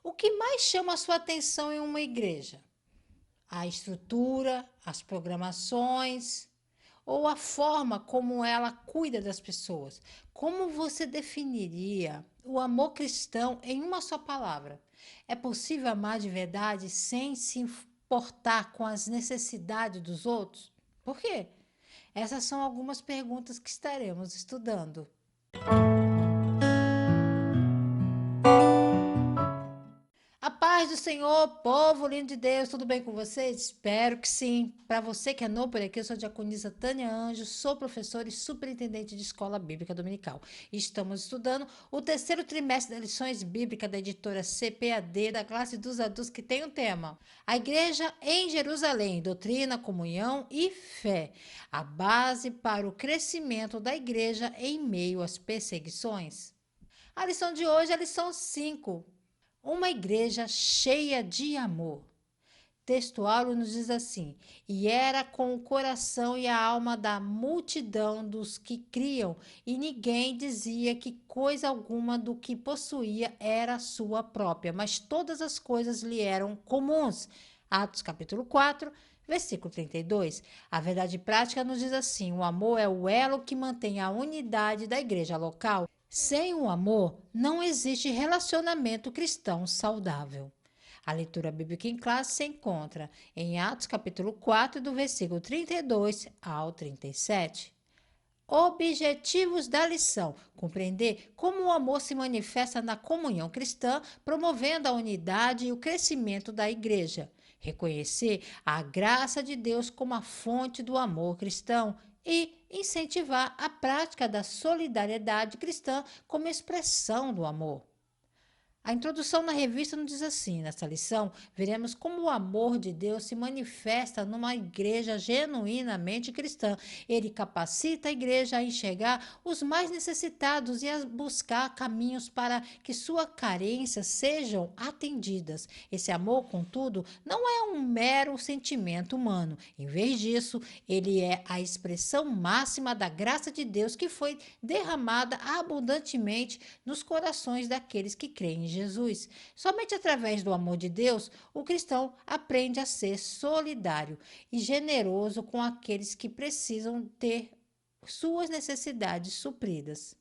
O que mais chama a sua atenção em uma igreja? A estrutura, as programações ou a forma como ela cuida das pessoas? Como você definiria o amor cristão em uma só palavra? É possível amar de verdade sem se importar com as necessidades dos outros? Por quê? Essas são algumas perguntas que estaremos estudando. A paz do Senhor, povo lindo de Deus, tudo bem com vocês? Espero que sim. Para você que é novo por aqui, eu sou a diaconisa Tânia Anjos, sou professora e superintendente de escola bíblica dominical. Estamos estudando o terceiro trimestre das lições bíblicas da editora CPAD, da classe dos adultos, que tem um tema: a igreja em Jerusalém, doutrina, comunhão e fé. A base para o crescimento da igreja em meio às perseguições. A lição de hoje é a lição 5. Uma igreja cheia de amor. Textual nos diz assim: e era com o coração e a alma da multidão dos que criam, e ninguém dizia que coisa alguma do que possuía era sua própria, mas todas as coisas lhe eram comuns. Atos capítulo 4, versículo 32. A verdade prática nos diz assim: o amor é o elo que mantém a unidade da igreja local. Sem o amor, não existe relacionamento cristão saudável. A leitura bíblica em classe se encontra em Atos capítulo 4, do versículo 32 ao 37. Objetivos da lição: compreender como o amor se manifesta na comunhão cristã, promovendo a unidade e o crescimento da igreja. Reconhecer a graça de Deus como a fonte do amor cristão e incentivar a prática da solidariedade cristã como expressão do amor. A introdução na revista nos diz assim: nessa lição, veremos como o amor de Deus se manifesta numa igreja genuinamente cristã. Ele capacita a igreja a enxergar os mais necessitados e a buscar caminhos para que suas carências sejam atendidas. Esse amor, contudo, não é um mero sentimento humano. Em vez disso, ele é a expressão máxima da graça de Deus que foi derramada abundantemente nos corações daqueles que creem em Jesus. Somente através do amor de Deus, o cristão aprende a ser solidário e generoso com aqueles que precisam ter suas necessidades supridas.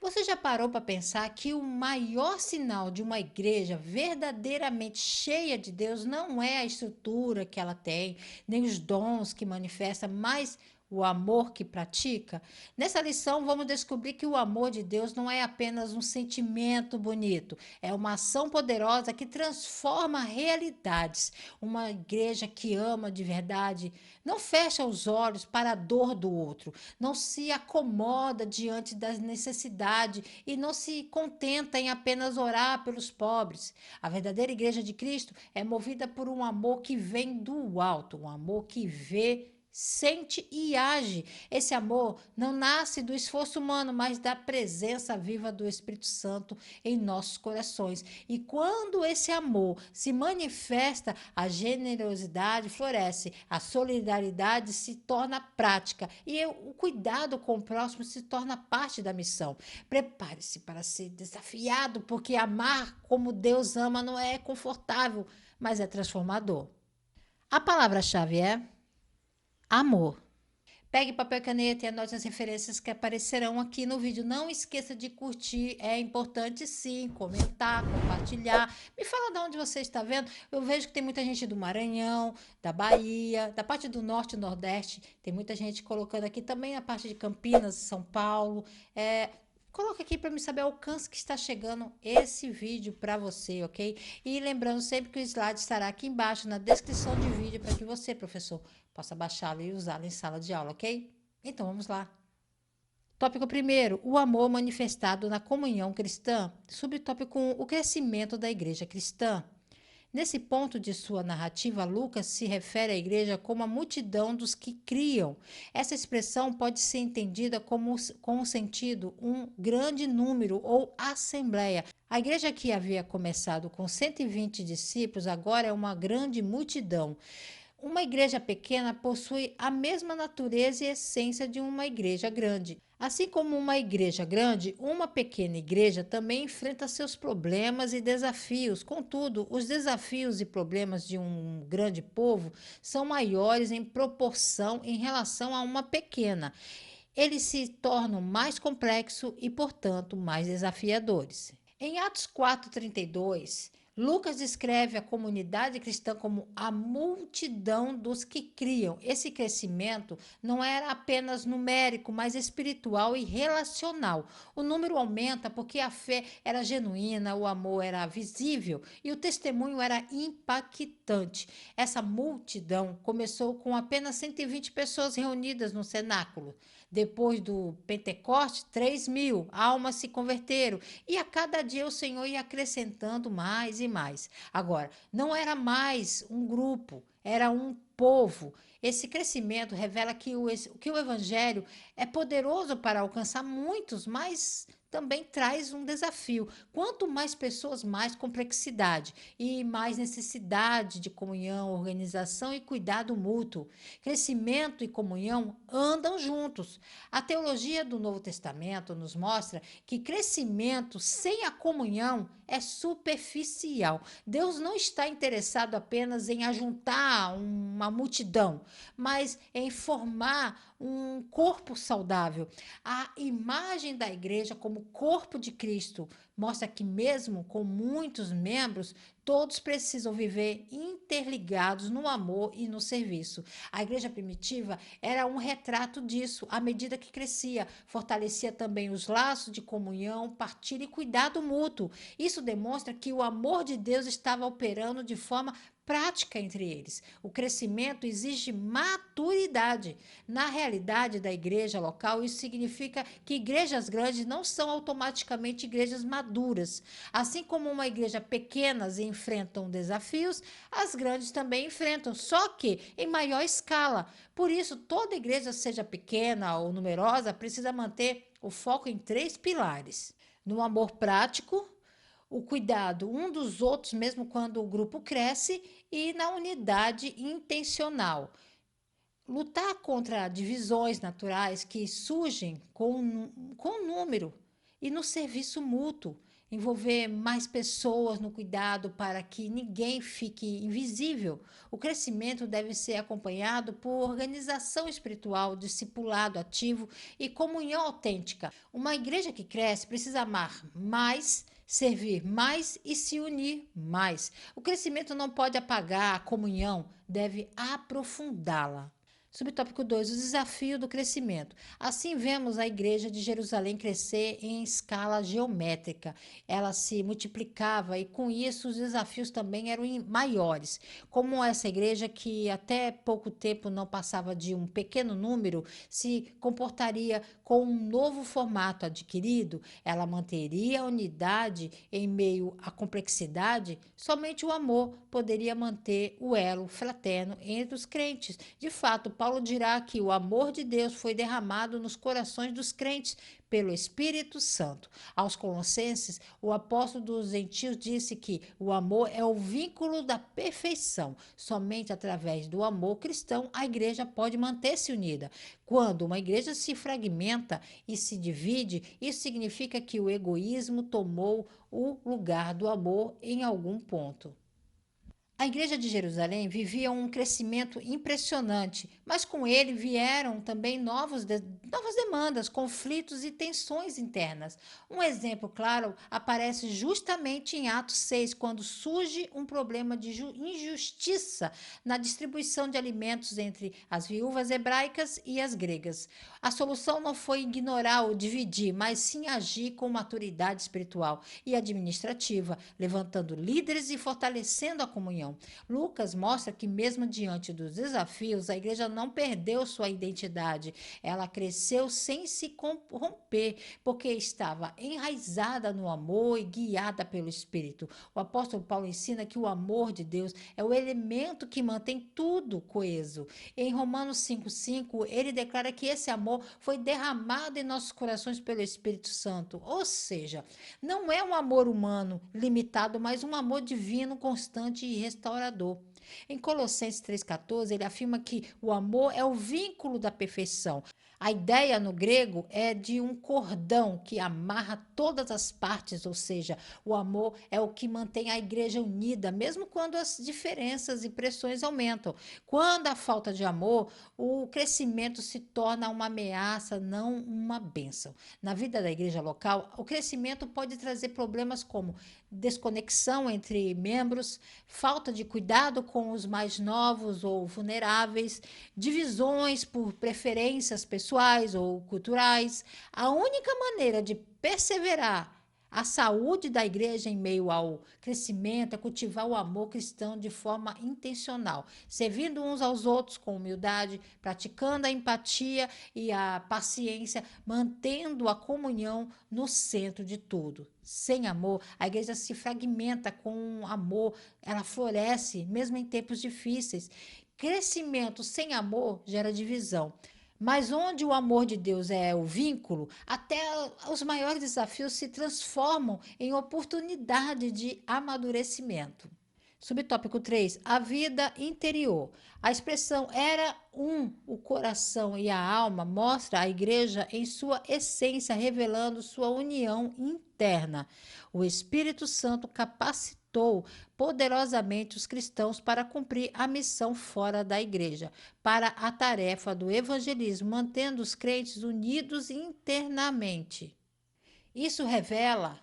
Você já parou para pensar que o maior sinal de uma igreja verdadeiramente cheia de Deus não é a estrutura que ela tem, nem os dons que manifesta, mas o amor que pratica? Nessa lição, vamos descobrir que o amor de Deus não é apenas um sentimento bonito, é uma ação poderosa que transforma realidades. Uma igreja que ama de verdade não fecha os olhos para a dor do outro, não se acomoda diante das necessidades e não se contenta em apenas orar pelos pobres. A verdadeira igreja de Cristo é movida por um amor que vem do alto, um amor que vê, sente e age. Esse amor não nasce do esforço humano, mas da presença viva do Espírito Santo em nossos corações. E quando esse amor se manifesta, a generosidade floresce, a solidariedade se torna prática e o cuidado com o próximo se torna parte da missão. Prepare-se para ser desafiado, porque amar como Deus ama não é confortável, mas é transformador. A palavra-chave é amor. Pegue papel e caneta e anote as referências que aparecerão aqui no vídeo. Não esqueça de curtir, é importante sim, comentar, compartilhar. Me fala de onde você está vendo. Eu vejo que tem muita gente do Maranhão, da Bahia, da parte do Norte e Nordeste. Tem muita gente colocando aqui também a parte de Campinas, São Paulo. Coloca aqui para me saber o alcance que está chegando esse vídeo para você, ok? E lembrando sempre que o slide estará aqui embaixo na descrição de vídeo para que você, professor, possa baixá-lo e usá-lo em sala de aula, ok? Então vamos lá. Tópico primeiro, o amor manifestado na comunhão cristã. Subtópico 1, o crescimento da igreja cristã. Nesse ponto de sua narrativa, Lucas se refere à igreja como a multidão dos que criam. Essa expressão pode ser entendida como com o sentido um grande número ou assembleia. A igreja que havia começado com 120 discípulos agora é uma grande multidão. Uma igreja pequena possui a mesma natureza e essência de uma igreja grande. Assim como uma igreja grande, uma pequena igreja também enfrenta seus problemas e desafios. Contudo, os desafios e problemas de um grande povo são maiores em proporção em relação a uma pequena. Eles se tornam mais complexos e, portanto, mais desafiadores. Em Atos 4:32, Lucas descreve a comunidade cristã como a multidão dos que criam. Esse crescimento não era apenas numérico, mas espiritual e relacional. O número aumenta porque a fé era genuína, o amor era visível e o testemunho era impactante. Essa multidão começou com apenas 120 pessoas reunidas no cenáculo. Depois do Pentecoste, 3.000 almas se converteram. E a cada dia o Senhor ia acrescentando mais e mais. Agora, não era mais um grupo, era um povo. Esse crescimento revela que o Evangelho é poderoso para alcançar muitos, mas também traz um desafio. Quanto mais pessoas, mais complexidade e mais necessidade de comunhão, organização e cuidado mútuo. Crescimento e comunhão andam juntos. A teologia do Novo Testamento nos mostra que crescimento sem a comunhão é superficial. Deus não está interessado apenas em ajuntar uma multidão, mas em formar um corpo saudável. A imagem da igreja como corpo de Cristo mostra que, mesmo com muitos membros, todos precisam viver interligados no amor e no serviço. A igreja primitiva era um retrato disso. À medida que crescia, fortalecia também os laços de comunhão, partilha e cuidado mútuo. Isso demonstra que o amor de Deus estava operando de forma prática entre eles. O crescimento exige maturidade. Na realidade da igreja local, isso significa que igrejas grandes não são automaticamente igrejas maduras. Assim como uma igreja pequenas enfrentam desafios, as grandes também enfrentam, só que em maior escala. Por isso, toda igreja, seja pequena ou numerosa, precisa manter o foco em três pilares: no amor prático, o cuidado um dos outros, mesmo quando o grupo cresce, e na unidade intencional. Lutar contra divisões naturais que surgem com o número e no serviço mútuo. Envolver mais pessoas no cuidado para que ninguém fique invisível. O crescimento deve ser acompanhado por organização espiritual, discipulado ativo e comunhão autêntica. Uma igreja que cresce precisa amar mais, servir mais e se unir mais. O crescimento não pode apagar a comunhão, deve aprofundá-la. Subtópico 2: o desafio do crescimento. Assim vemos a igreja de Jerusalém crescer em escala geométrica. Ela se multiplicava e com isso os desafios também eram maiores. Como essa igreja que até pouco tempo não passava de um pequeno número, se comportaria com um novo formato adquirido, ela manteria a unidade em meio à complexidade. Somente o amor poderia manter o elo fraterno entre os crentes. De fato, Paulo dirá que o amor de Deus foi derramado nos corações dos crentes pelo Espírito Santo. Aos Colossenses, o apóstolo dos gentios disse que o amor é o vínculo da perfeição. Somente através do amor cristão a igreja pode manter-se unida. Quando uma igreja se fragmenta e se divide, isso significa que o egoísmo tomou o lugar do amor em algum ponto. A igreja de Jerusalém vivia um crescimento impressionante, mas com ele vieram também novas demandas, conflitos e tensões internas. Um exemplo claro aparece justamente em Atos 6, quando surge um problema de injustiça na distribuição de alimentos entre as viúvas hebraicas e as gregas. A solução não foi ignorar ou dividir, mas sim agir com maturidade espiritual e administrativa, levantando líderes e fortalecendo a comunhão. Lucas mostra que, mesmo diante dos desafios, a igreja não perdeu sua identidade. Ela cresceu sem se corromper, porque estava enraizada no amor e guiada pelo Espírito. O apóstolo Paulo ensina que o amor de Deus é o elemento que mantém tudo coeso. Em Romanos 5,5, ele declara que esse amor foi derramado em nossos corações pelo Espírito Santo. Ou seja, não é um amor humano limitado, mas um amor divino, constante e restaurador. Em Colossenses 3,14, ele afirma que o amor é o vínculo da perfeição. A ideia no grego é de um cordão que amarra todas as partes, ou seja, o amor é o que mantém a igreja unida, mesmo quando as diferenças e pressões aumentam. Quando há falta de amor, o crescimento se torna uma ameaça, não uma bênção. Na vida da igreja local, o crescimento pode trazer problemas como desconexão entre membros, falta de cuidado com os mais novos ou vulneráveis, divisões por preferências pessoais ou culturais. A única maneira de perseverar a saúde da igreja em meio ao crescimento é cultivar o amor cristão de forma intencional, servindo uns aos outros com humildade, praticando a empatia e a paciência, mantendo a comunhão no centro de tudo. Sem amor, a igreja se fragmenta. Com amor, ela floresce, mesmo em tempos difíceis. Crescimento sem amor gera divisão. Mas onde o amor de Deus é o vínculo, até os maiores desafios se transformam em oportunidade de amadurecimento. Subtópico 3, a vida interior. A expressão era um, o coração e a alma mostra a igreja em sua essência, revelando sua união interna. O Espírito Santo capacitou poderosamente os cristãos para cumprir a missão fora da igreja, para a tarefa do evangelismo, mantendo os crentes unidos internamente. Isso revela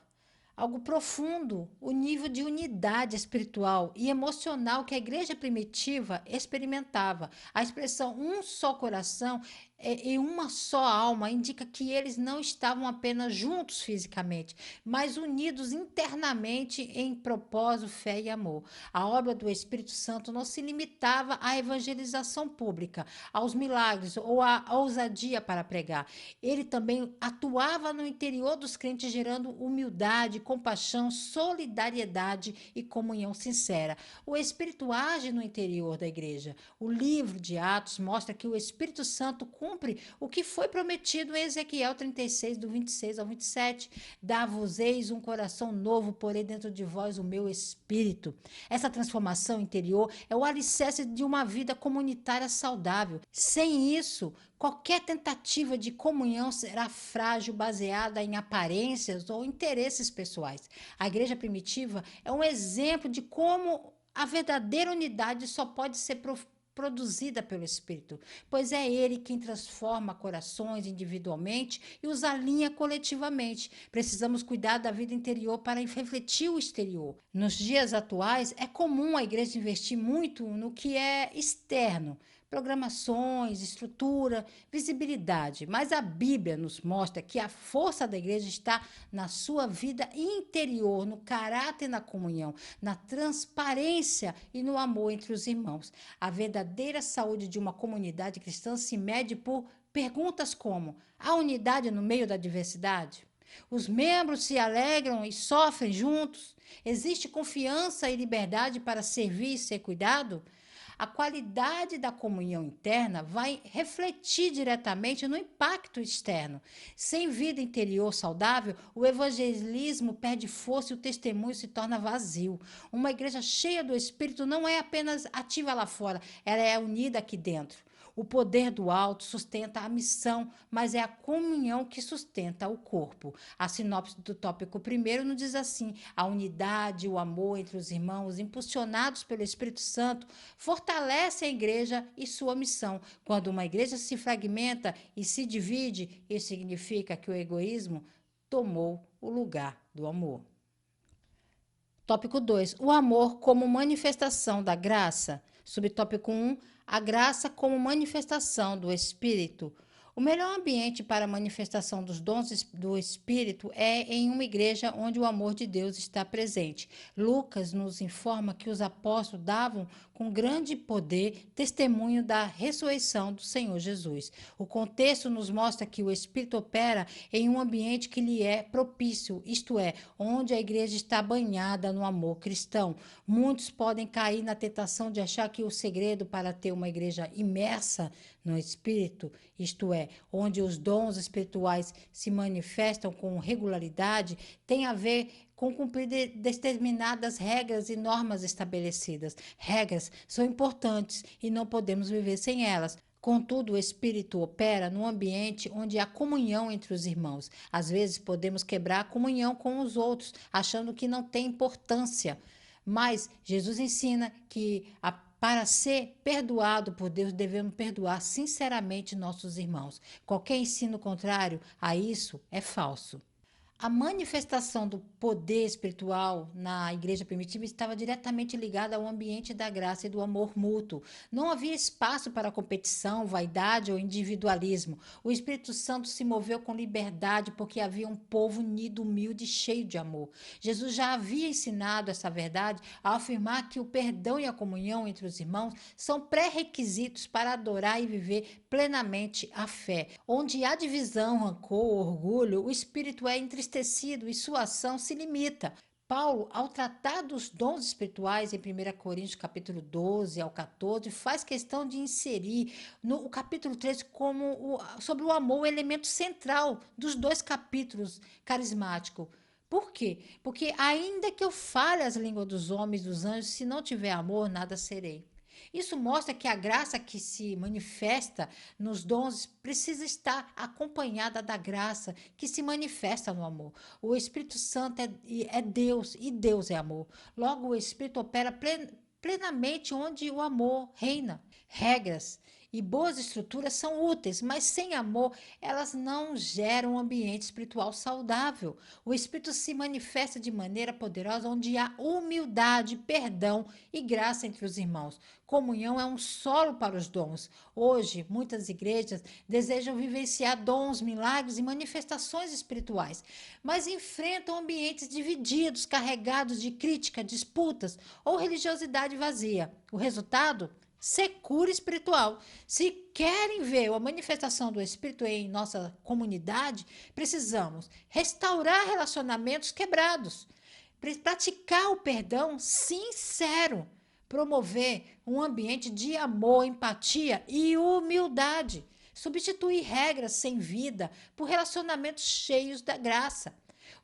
algo profundo, o nível de unidade espiritual e emocional que a igreja primitiva experimentava. A expressão um só coração e uma só alma indica que eles não estavam apenas juntos fisicamente, mas unidos internamente em propósito, fé e amor. A obra do Espírito Santo não se limitava à evangelização pública, aos milagres ou à ousadia para pregar. Ele também atuava no interior dos crentes, gerando humildade, compaixão, solidariedade e comunhão sincera. O Espírito age no interior da igreja. O livro de Atos mostra que o Espírito Santo cumpre o que foi prometido em Ezequiel 36, do 26 ao 27. Dá-vos-eis um coração novo, porém dentro de vós o meu espírito. Essa transformação interior é o alicerce de uma vida comunitária saudável. Sem isso, qualquer tentativa de comunhão será frágil, baseada em aparências ou interesses pessoais. A igreja primitiva é um exemplo de como a verdadeira unidade só pode ser produzida pelo Espírito, pois é Ele quem transforma corações individualmente e os alinha coletivamente. Precisamos cuidar da vida interior para refletir o exterior. Nos dias atuais, é comum a igreja investir muito no que é externo, programações, estrutura, visibilidade. Mas a Bíblia nos mostra que a força da igreja está na sua vida interior, no caráter e na comunhão, na transparência e no amor entre os irmãos. A verdadeira saúde de uma comunidade cristã se mede por perguntas como: há unidade no meio da diversidade? Os membros se alegram e sofrem juntos? Existe confiança e liberdade para servir e ser cuidado? A qualidade da comunhão interna vai refletir diretamente no impacto externo. Sem vida interior saudável, o evangelismo perde força e o testemunho se torna vazio. Uma igreja cheia do Espírito não é apenas ativa lá fora, ela é unida aqui dentro. O poder do alto sustenta a missão, mas é a comunhão que sustenta o corpo. A sinopse do tópico primeiro nos diz assim: a unidade, o amor entre os irmãos, impulsionados pelo Espírito Santo, fortalece a igreja e sua missão. Quando uma igreja se fragmenta e se divide, isso significa que o egoísmo tomou o lugar do amor. Tópico 2. O amor como manifestação da graça. Subtópico 1. A graça como manifestação do Espírito. O melhor ambiente para a manifestação dos dons do Espírito é em uma igreja onde o amor de Deus está presente. Lucas nos informa que os apóstolos davam com grande poder testemunho da ressurreição do Senhor Jesus. O contexto nos mostra que o Espírito opera em um ambiente que lhe é propício, isto é, onde a igreja está banhada no amor cristão. Muitos podem cair na tentação de achar que o segredo para ter uma igreja imersa no Espírito, isto é, onde os dons espirituais se manifestam com regularidade, tem a ver com cumprir determinadas regras e normas estabelecidas. Regras são importantes e não podemos viver sem elas. Contudo, o Espírito opera num ambiente onde há comunhão entre os irmãos. Às vezes podemos quebrar a comunhão com os outros, achando que não tem importância. Mas Jesus ensina que para ser perdoado por Deus, devemos perdoar sinceramente nossos irmãos. Qualquer ensino contrário a isso é falso. A manifestação do poder espiritual na igreja primitiva estava diretamente ligada ao ambiente da graça e do amor mútuo. Não havia espaço para competição, vaidade ou individualismo. O Espírito Santo se moveu com liberdade porque havia um povo unido, humilde e cheio de amor. Jesus já havia ensinado essa verdade ao afirmar que o perdão e a comunhão entre os irmãos são pré-requisitos para adorar e viver plenamente a fé. Onde há divisão, rancor, orgulho, o espírito é entristecido e sua ação se limita. Paulo, ao tratar dos dons espirituais em 1 Coríntios capítulo 12 ao 14, faz questão de inserir no capítulo 13 sobre o amor, o elemento central dos dois capítulos carismáticos. Por quê? Porque ainda que eu fale as línguas dos homens e dos anjos, se não tiver amor, nada serei. Isso mostra que a graça que se manifesta nos dons precisa estar acompanhada da graça que se manifesta no amor. O Espírito Santo é Deus e Deus é amor. Logo, o Espírito opera plenamente onde o amor reina. Regras e boas estruturas são úteis, mas sem amor elas não geram um ambiente espiritual saudável. O Espírito se manifesta de maneira poderosa onde há humildade, perdão e graça entre os irmãos. Comunhão é um solo para os dons. Hoje, muitas igrejas desejam vivenciar dons, milagres e manifestações espirituais, mas enfrentam ambientes divididos, carregados de crítica, disputas ou religiosidade vazia. O resultado? Secura espiritual. Se querem ver a manifestação do Espírito em nossa comunidade, precisamos restaurar relacionamentos quebrados, praticar o perdão sincero, promover um ambiente de amor, empatia e humildade, substituir regras sem vida por relacionamentos cheios da graça.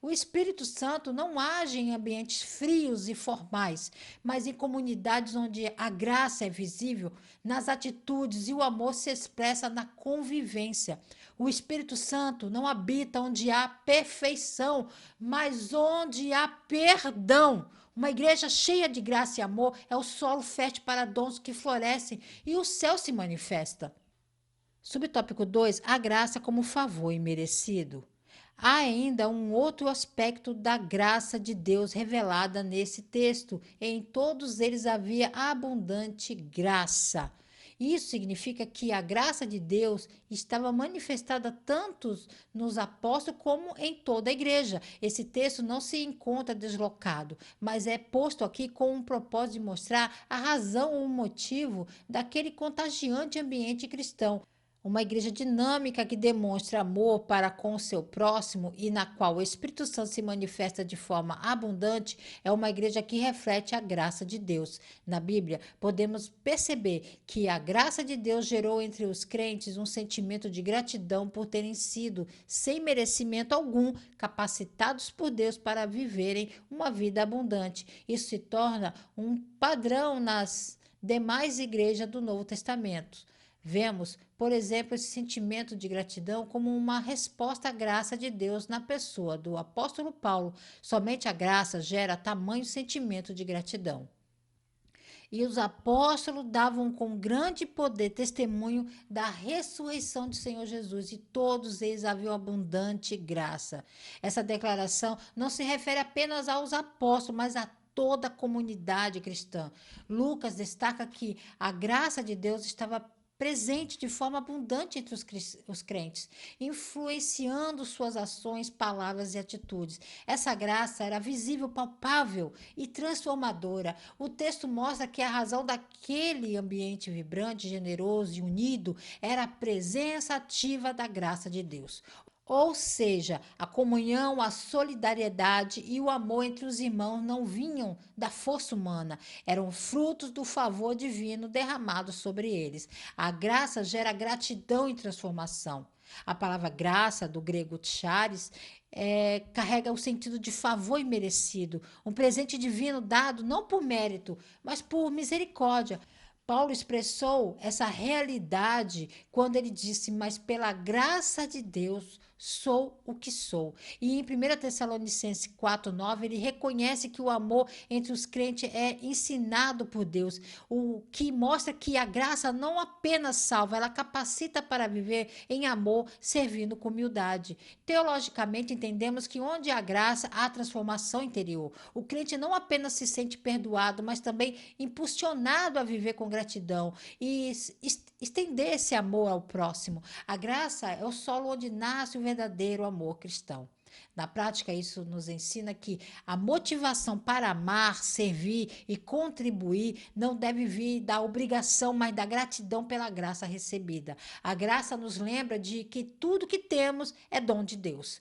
O Espírito Santo não age em ambientes frios e formais, mas em comunidades onde a graça é visível nas atitudes e o amor se expressa na convivência. O Espírito Santo não habita onde há perfeição, mas onde há perdão. Uma igreja cheia de graça e amor é o solo fértil para dons que florescem e o céu se manifesta. Subtópico 2: a graça como favor imerecido. Há ainda um outro aspecto da graça de Deus revelada nesse texto. Em todos eles havia abundante graça. Isso significa que a graça de Deus estava manifestada tanto nos apóstolos como em toda a igreja. Esse texto não se encontra deslocado, mas é posto aqui com um propósito de mostrar a razão ou o motivo daquele contagiante ambiente cristão. Uma igreja dinâmica que demonstra amor para com o seu próximo e na qual o Espírito Santo se manifesta de forma abundante é uma igreja que reflete a graça de Deus. Na Bíblia, podemos perceber que a graça de Deus gerou entre os crentes um sentimento de gratidão por terem sido, sem merecimento algum, capacitados por Deus para viverem uma vida abundante. Isso se torna um padrão nas demais igrejas do Novo Testamento. Vemos, por exemplo, esse sentimento de gratidão como uma resposta à graça de Deus na pessoa do apóstolo Paulo. Somente a graça gera tamanho sentimento de gratidão. E os apóstolos davam com grande poder testemunho da ressurreição do Senhor Jesus, e todos eles haviam abundante graça. Essa declaração não se refere apenas aos apóstolos, mas a toda a comunidade cristã. Lucas destaca que a graça de Deus estava presente de forma abundante entre os crentes, influenciando suas ações, palavras e atitudes. Essa graça era visível, palpável e transformadora. O texto mostra que a razão daquele ambiente vibrante, generoso e unido era a presença ativa da graça de Deus. Ou seja, a comunhão, a solidariedade e o amor entre os irmãos não vinham da força humana, eram frutos do favor divino derramado sobre eles. A graça gera gratidão e transformação. A palavra graça, do grego charis, carrega o sentido de favor imerecido, um presente divino dado não por mérito, mas por misericórdia. Paulo expressou essa realidade quando ele disse: Mas pela graça de Deus sou o que sou. E em 1 Tessalonicenses 4:9 ele reconhece que o amor entre os crentes é ensinado por Deus, o que mostra que a graça não apenas salva, ela capacita para viver em amor, servindo com humildade. Teologicamente, entendemos que onde há graça, há transformação interior. O crente não apenas se sente perdoado, mas também impulsionado a viver com gratidão e estender esse amor ao próximo. A graça é o solo onde nasce o verdadeiro amor cristão. Na prática, isso nos ensina que a motivação para amar, servir e contribuir não deve vir da obrigação, mas da gratidão pela graça recebida. A graça nos lembra de que tudo que temos é dom de Deus.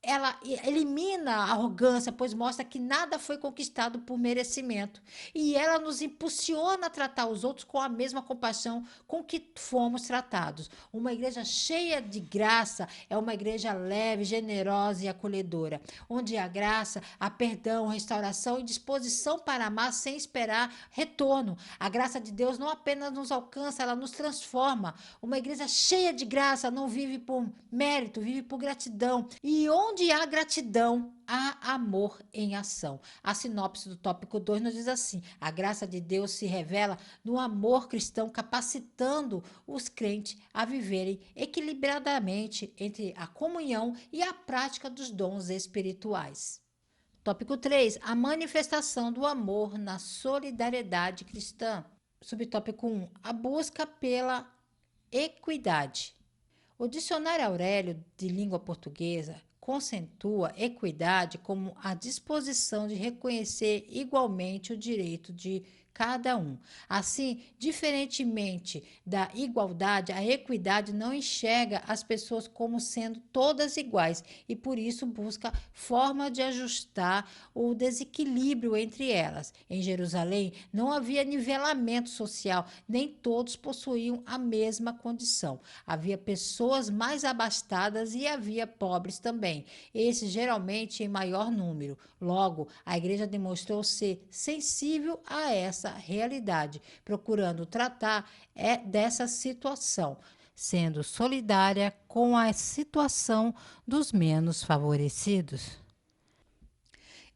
Ela elimina a arrogância, pois mostra que nada foi conquistado por merecimento. E ela nos impulsiona a tratar os outros com a mesma compaixão com que fomos tratados. Uma igreja cheia de graça é uma igreja leve, generosa e acolhedora, onde há graça, há perdão, restauração e disposição para amar sem esperar retorno. A graça de Deus não apenas nos alcança, ela nos transforma. Uma igreja cheia de graça não vive por mérito, vive por gratidão. E onde há gratidão, há amor em ação. A sinopse do tópico 2 nos diz assim: a graça de Deus se revela no amor cristão, capacitando os crentes a viverem equilibradamente entre a comunhão e a prática dos dons espirituais. Tópico 3: a manifestação do amor na solidariedade cristã. Subtópico 1: a busca pela equidade. O dicionário Aurélio de língua portuguesa conceitua equidade como a disposição de reconhecer igualmente o direito de cada um. Assim, diferentemente da igualdade, a equidade não enxerga as pessoas como sendo todas iguais e por isso busca forma de ajustar o desequilíbrio entre elas. Em Jerusalém não havia nivelamento social, nem todos possuíam a mesma condição. Havia pessoas mais abastadas e havia pobres também, esses geralmente em maior número. Logo, a igreja demonstrou ser sensível a essa realidade, procurando tratar dessa situação, sendo solidária com a situação dos menos favorecidos.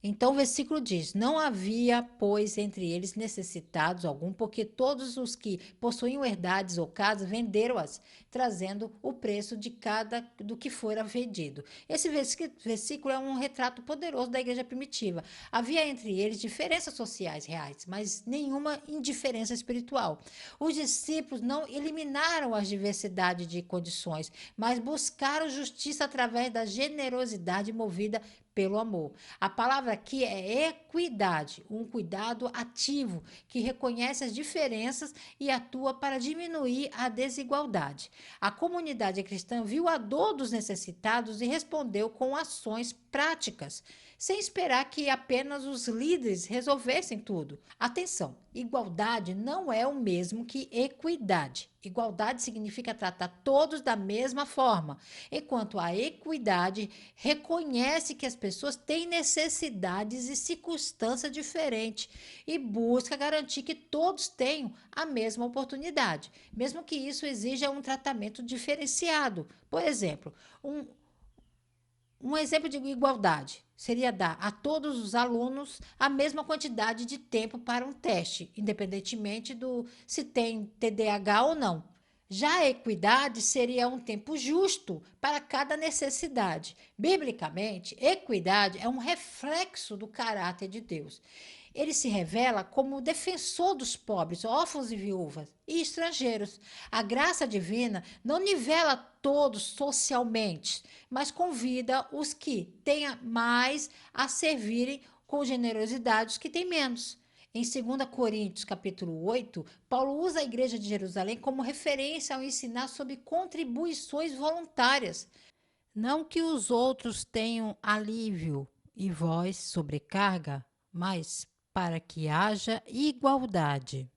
Então o versículo diz: não havia, pois, entre eles necessitados algum, porque todos os que possuíam herdades ou casas venderam-as, trazendo o preço de cada do que fora vendido. Esse versículo é um retrato poderoso da igreja primitiva. Havia entre eles diferenças sociais reais, mas nenhuma indiferença espiritual. Os discípulos não eliminaram as diversidades de condições, mas buscaram justiça através da generosidade movida pelo amor. A palavra aqui é equidade, um cuidado ativo que reconhece as diferenças e atua para diminuir a desigualdade. A comunidade cristã viu a dor dos necessitados e respondeu com ações práticas, sem esperar que apenas os líderes resolvessem tudo. Atenção, igualdade não é o mesmo que equidade. Igualdade significa tratar todos da mesma forma, enquanto a equidade reconhece que as pessoas têm necessidades e circunstâncias diferentes e busca garantir que todos tenham a mesma oportunidade, mesmo que isso exija um tratamento diferenciado. Por exemplo, um exemplo de igualdade seria dar a todos os alunos a mesma quantidade de tempo para um teste, independentemente do se tem TDAH ou não. Já a equidade seria um tempo justo para cada necessidade. Biblicamente, equidade é um reflexo do caráter de Deus. Ele se revela como o defensor dos pobres, órfãos e viúvas e estrangeiros. A graça divina não nivela todos socialmente, mas convida os que têm mais a servirem com generosidade os que têm menos. Em 2 Coríntios, capítulo 8, Paulo usa a igreja de Jerusalém como referência ao ensinar sobre contribuições voluntárias. Não que os outros tenham alívio e vós sobrecarga, mas para que haja igualdade.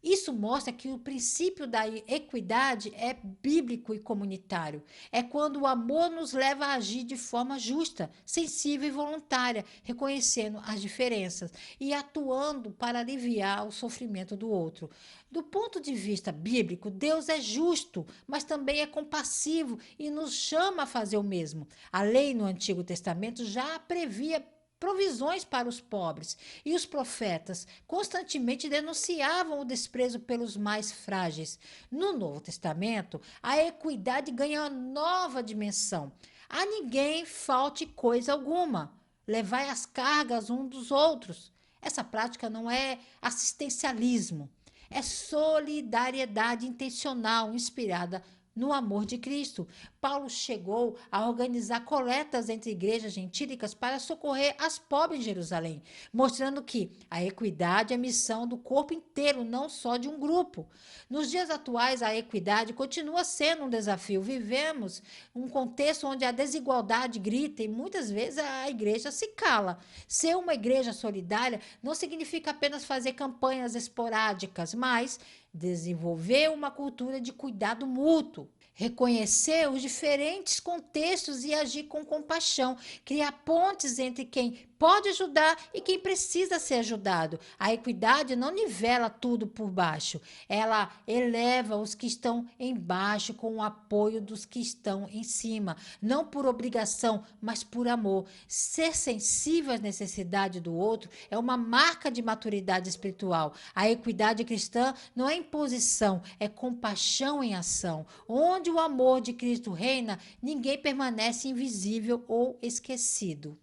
Isso mostra que o princípio da equidade é bíblico e comunitário. É quando o amor nos leva a agir de forma justa, sensível e voluntária, reconhecendo as diferenças e atuando para aliviar o sofrimento do outro. Do ponto de vista bíblico, Deus é justo, mas também é compassivo e nos chama a fazer o mesmo. A lei no Antigo Testamento já previa provisões para os pobres, e os profetas constantemente denunciavam o desprezo pelos mais frágeis. No Novo Testamento, a equidade ganha uma nova dimensão. A ninguém falte coisa alguma. Levai as cargas um dos outros. Essa prática não é assistencialismo, é solidariedade intencional, inspirada no amor de Cristo. Paulo chegou a organizar coletas entre igrejas gentílicas para socorrer as pobres em Jerusalém, mostrando que a equidade é missão do corpo inteiro, não só de um grupo. Nos dias atuais, a equidade continua sendo um desafio. Vivemos um contexto onde a desigualdade grita e muitas vezes a igreja se cala. Ser uma igreja solidária não significa apenas fazer campanhas esporádicas, mas desenvolver uma cultura de cuidado mútuo, reconhecer os diferentes contextos e agir com compaixão, criar pontes entre quem pode ajudar e quem precisa ser ajudado. A equidade não nivela tudo por baixo, ela eleva os que estão embaixo com o apoio dos que estão em cima, não por obrigação, mas por amor. Ser sensível às necessidades do outro é uma marca de maturidade espiritual. A equidade cristã não é imposição, é compaixão em ação. Onde o amor de Cristo reina, ninguém permanece invisível ou esquecido.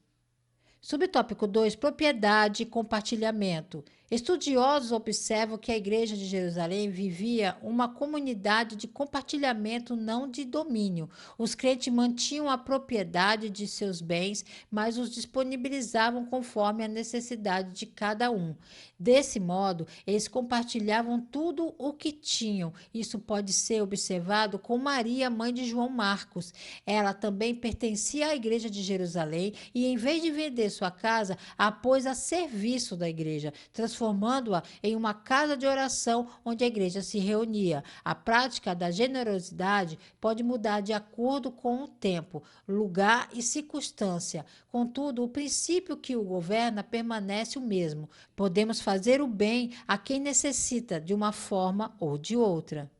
Subtópico 2: propriedade e compartilhamento. Estudiosos observam que a Igreja de Jerusalém vivia uma comunidade de compartilhamento, não de domínio. Os crentes mantinham a propriedade de seus bens, mas os disponibilizavam conforme a necessidade de cada um. Desse modo, eles compartilhavam tudo o que tinham. Isso pode ser observado com Maria, mãe de João Marcos. Ela também pertencia à Igreja de Jerusalém e, em vez de vender sua casa, a pôs a serviço da igreja, transformando-a em uma casa de oração onde a igreja se reunia. A prática da generosidade pode mudar de acordo com o tempo, lugar e circunstância. Contudo, o princípio que o governa permanece o mesmo. Podemos fazer o bem a quem necessita de uma forma ou de outra.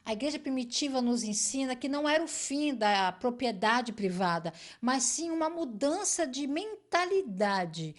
A igreja primitiva nos ensina que não era o fim da propriedade privada, mas sim uma mudança de mentalidade.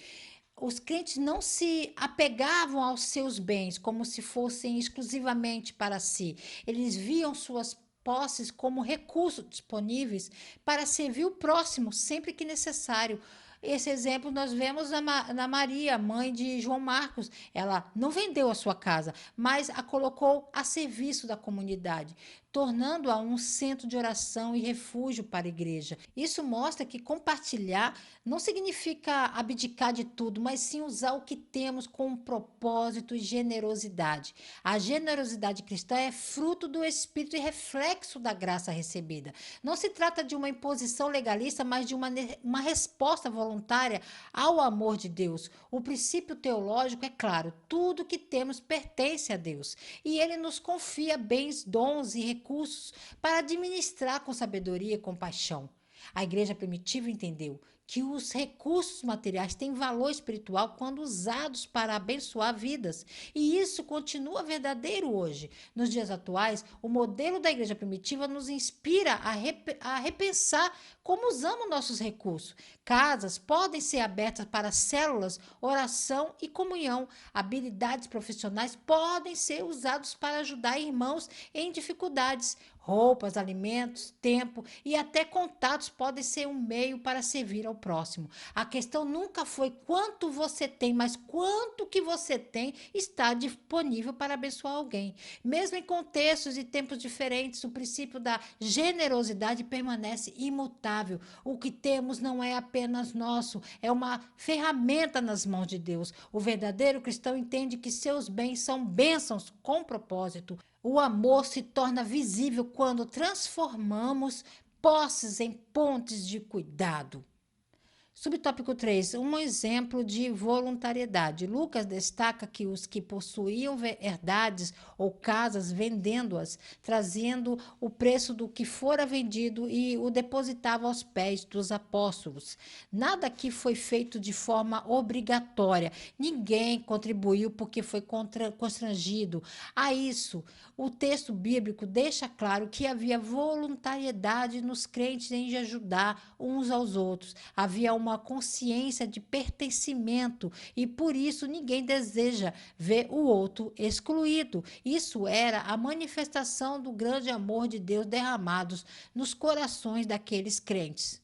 Os crentes não se apegavam aos seus bens como se fossem exclusivamente para si. Eles viam suas posses como recursos disponíveis para servir o próximo sempre que necessário. Esse exemplo nós vemos na Maria, mãe de João Marcos. Ela não vendeu a sua casa, mas a colocou a serviço da comunidade, tornando-a um centro de oração e refúgio para a igreja. Isso mostra que compartilhar não significa abdicar de tudo, mas sim usar o que temos com propósito e generosidade. A generosidade cristã é fruto do Espírito e reflexo da graça recebida. Não se trata de uma imposição legalista, mas de uma resposta voluntária ao amor de Deus. O princípio teológico é claro: tudo que temos pertence a Deus e Ele nos confia bens, dons e recursos para administrar com sabedoria e compaixão. A igreja primitiva entendeu que os recursos materiais têm valor espiritual quando usados para abençoar vidas. E isso continua verdadeiro hoje. Nos dias atuais, o modelo da igreja primitiva nos inspira a repensar como usamos nossos recursos. Casas podem ser abertas para células, oração e comunhão. Habilidades profissionais podem ser usados para ajudar irmãos em dificuldades. Roupas, alimentos, tempo e até contatos podem ser um meio para servir ao próximo. A questão nunca foi quanto você tem, mas quanto que você tem está disponível para abençoar alguém. Mesmo em contextos e tempos diferentes, o princípio da generosidade permanece imutável. O que temos não é apenas nosso, é uma ferramenta nas mãos de Deus. O verdadeiro cristão entende que seus bens são bênçãos com propósito. O amor se torna visível quando transformamos posses em pontes de cuidado. Subtópico 3, um exemplo de voluntariedade. Lucas destaca que os que possuíam herdades ou casas, vendendo-as, trazendo o preço do que fora vendido e o depositava aos pés dos apóstolos. Nada aqui foi feito de forma obrigatória. Ninguém contribuiu porque foi constrangido. A isso, o texto bíblico deixa claro que havia voluntariedade nos crentes em ajudar uns aos outros. Havia uma consciência de pertencimento e por isso ninguém deseja ver o outro excluído. Isso era a manifestação do grande amor de Deus derramados nos corações daqueles crentes.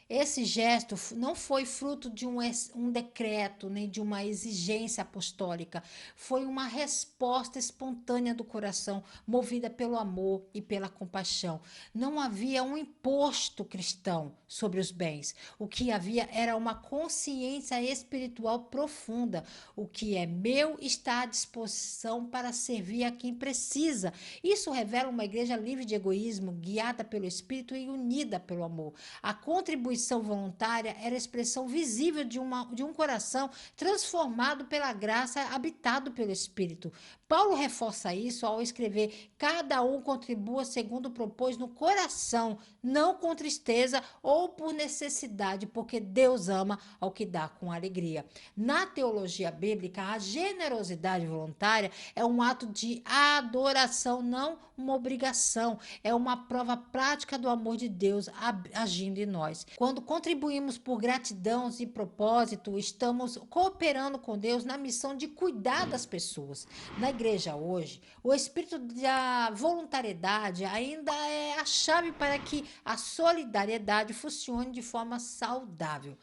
Esse gesto não foi fruto de um decreto, nem de uma exigência apostólica. Foi uma resposta espontânea do coração, movida pelo amor e pela compaixão. Não havia um imposto cristão sobre os bens. O que havia era uma consciência espiritual profunda. O que é meu está à disposição para servir a quem precisa. Isso revela uma igreja livre de egoísmo, guiada pelo Espírito e unida pelo amor. A contribuição voluntária era a expressão visível de um coração transformado pela graça, habitado pelo Espírito. Paulo reforça isso ao escrever: cada um contribua segundo propôs no coração, não com tristeza ou por necessidade, porque Deus ama ao que dá com alegria. Na teologia bíblica, a generosidade voluntária é um ato de adoração, não uma obrigação. É uma prova prática do amor de Deus agindo em nós. Quando contribuímos por gratidão e propósito, estamos cooperando com Deus na missão de cuidar das pessoas. Na igreja hoje, o espírito da voluntariedade ainda é a chave para que a solidariedade funcione de forma saudável.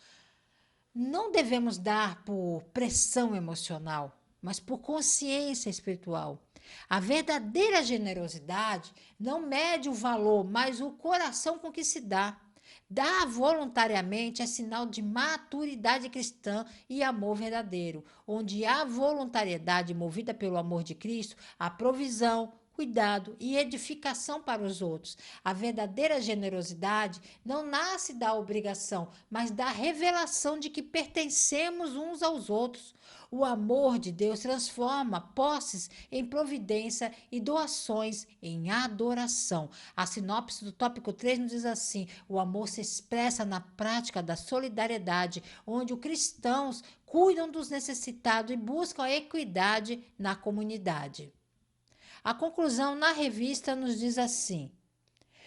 Não devemos dar por pressão emocional, mas por consciência espiritual. A verdadeira generosidade não mede o valor, mas o coração com que se dá. Dar voluntariamente é sinal de maturidade cristã e amor verdadeiro. Onde há voluntariedade movida pelo amor de Cristo, há provisão, cuidado e edificação para os outros. A verdadeira generosidade não nasce da obrigação, mas da revelação de que pertencemos uns aos outros. O amor de Deus transforma posses em providência e doações em adoração. A sinopse do tópico 3 nos diz assim: o amor se expressa na prática da solidariedade, onde os cristãos cuidam dos necessitados e buscam a equidade na comunidade. A conclusão na revista nos diz assim: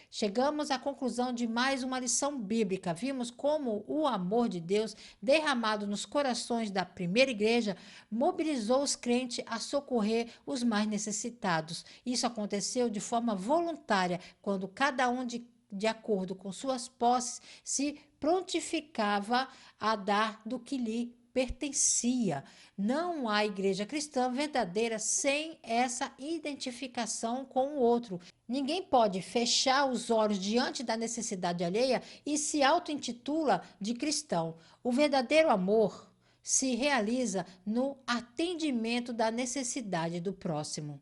chegamos à conclusão de mais uma lição bíblica. Vimos como o amor de Deus, derramado nos corações da primeira igreja, mobilizou os crentes a socorrer os mais necessitados. Isso aconteceu de forma voluntária, quando cada um de acordo com suas posses, se prontificava a dar do que lhe pertencia. Não há igreja cristã verdadeira sem essa identificação com o outro. Ninguém pode fechar os olhos diante da necessidade alheia e se auto-intitula de cristão. O verdadeiro amor se realiza no atendimento da necessidade do próximo.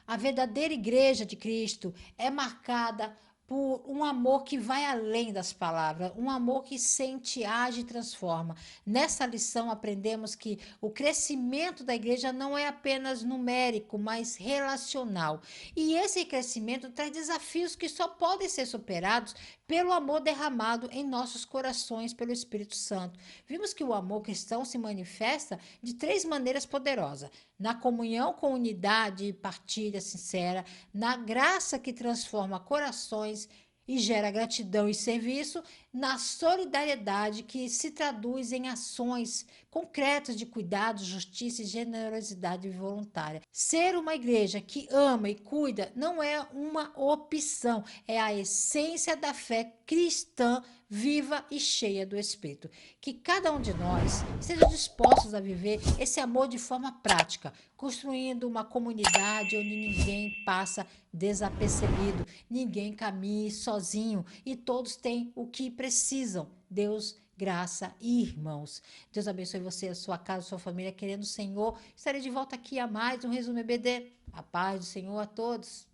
A verdadeira igreja de Cristo é marcada por um amor que vai além das palavras, um amor que sente, age e transforma. Nessa lição aprendemos que o crescimento da igreja não é apenas numérico, mas relacional. E esse crescimento traz desafios que só podem ser superados pelo amor derramado em nossos corações pelo Espírito Santo. Vimos que o amor cristão se manifesta de 3 maneiras poderosas: na comunhão com unidade e partilha sincera, na graça que transforma corações e gera gratidão e serviço, na solidariedade que se traduz em ações concretas de cuidado, justiça e generosidade voluntária. Ser uma igreja que ama e cuida não é uma opção, é a essência da fé cristã viva e cheia do Espírito. Que cada um de nós esteja dispostos a viver esse amor de forma prática, construindo uma comunidade onde ninguém passa desapercebido, ninguém caminhe sozinho e todos têm o que precisam. Deus, graça e irmãos. Deus abençoe você, a sua casa, a sua família, querendo o Senhor. Estarei de volta aqui a mais um Resumo EBD. A paz do Senhor a todos.